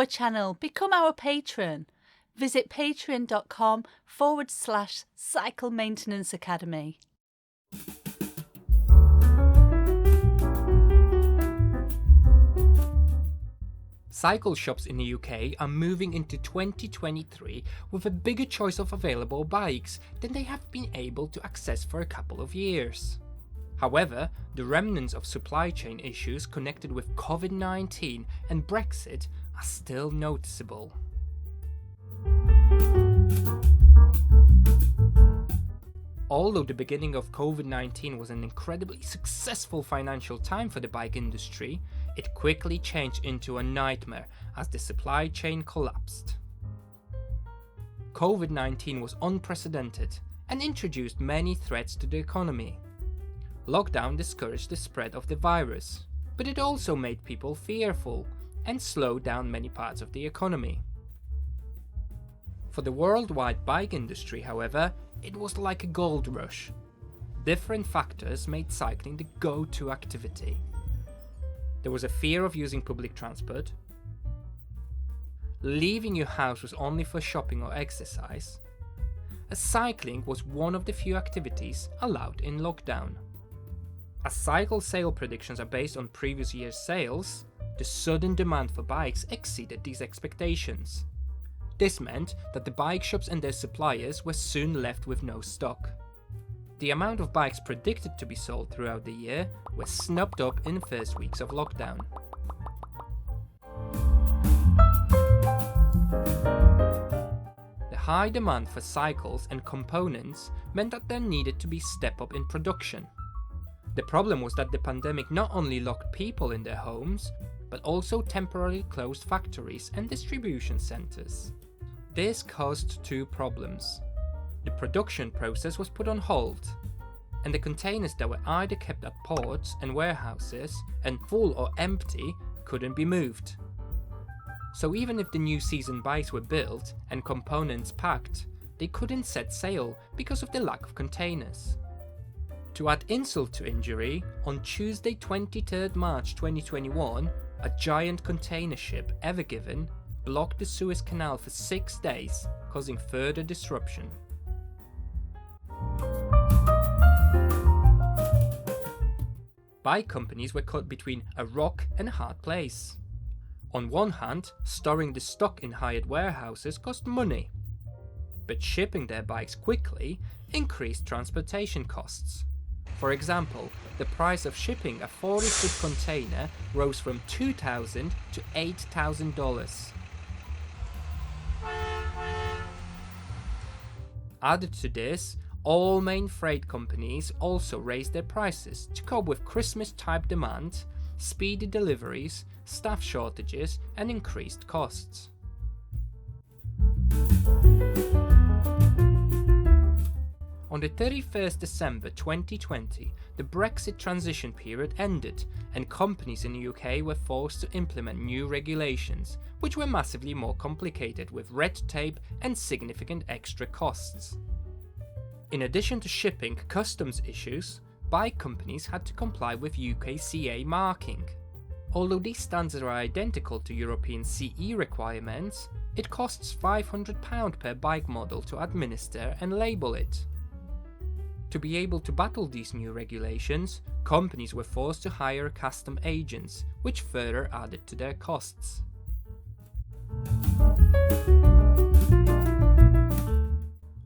our channel, become our patron. Visit patreon.com/Cycle Maintenance Academy. Cycle shops in the UK are moving into 2023 with a bigger choice of available bikes than they have been able to access for a couple of years. However, the remnants of supply chain issues connected with COVID-19 and Brexit are still noticeable. Although the beginning of COVID-19 was an incredibly successful financial time for the bike industry, it quickly changed into a nightmare as the supply chain collapsed. COVID-19 was unprecedented and introduced many threats to the economy. Lockdown discouraged the spread of the virus, but it also made people fearful and slowed down many parts of the economy. For the worldwide bike industry, however, it was like a gold rush. Different factors made cycling the go-to activity. There was a fear of using public transport. Leaving your house was only for shopping or exercise. As cycling was one of the few activities allowed in lockdown. As cycle sale predictions are based on previous year's sales, the sudden demand for bikes exceeded these expectations. This meant that the bike shops and their suppliers were soon left with no stock. The amount of bikes predicted to be sold throughout the year was snubbed up in the first weeks of lockdown. The high demand for cycles and components meant that there needed to be a step up in production. The problem was that the pandemic not only locked people in their homes, but also temporarily closed factories and distribution centers. This caused two problems. The production process was put on hold, and the containers that were either kept at ports and warehouses and full or empty couldn't be moved. So even if the new season bikes were built and components packed, they couldn't set sail because of the lack of containers. To add insult to injury, on Tuesday 23rd March 2021, a giant container ship, Ever Given, blocked the Suez Canal for 6 days, causing further disruption. Bike companies were caught between a rock and a hard place. On one hand, storing the stock in hired warehouses cost money, but shipping their bikes quickly increased transportation costs. For example, the price of shipping a 40-foot container rose from $2,000 to $8,000. Added to this, all main freight companies also raised their prices to cope with Christmas-type demand, speedy deliveries, staff shortages, and increased costs. On the 31st December 2020, the Brexit transition period ended and companies in the UK were forced to implement new regulations, which were massively more complicated with red tape and significant extra costs. In addition to shipping customs issues, bike companies had to comply with UKCA marking. Although these standards are identical to European CE requirements, it costs £500 per bike model to administer and label it. To be able to battle these new regulations, companies were forced to hire custom agents, which further added to their costs.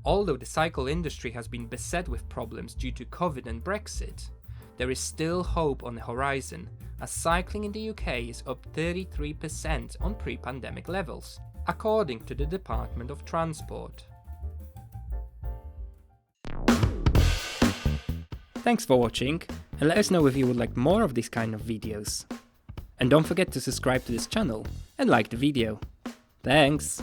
Although the cycle industry has been beset with problems due to COVID and Brexit, there is still hope on the horizon, as cycling in the UK is up 33% on pre-pandemic levels, according to the Department of Transport. Thanks for watching, and let us know if you would like more of these kind of videos. And don't forget to subscribe to this channel and like the video. Thanks!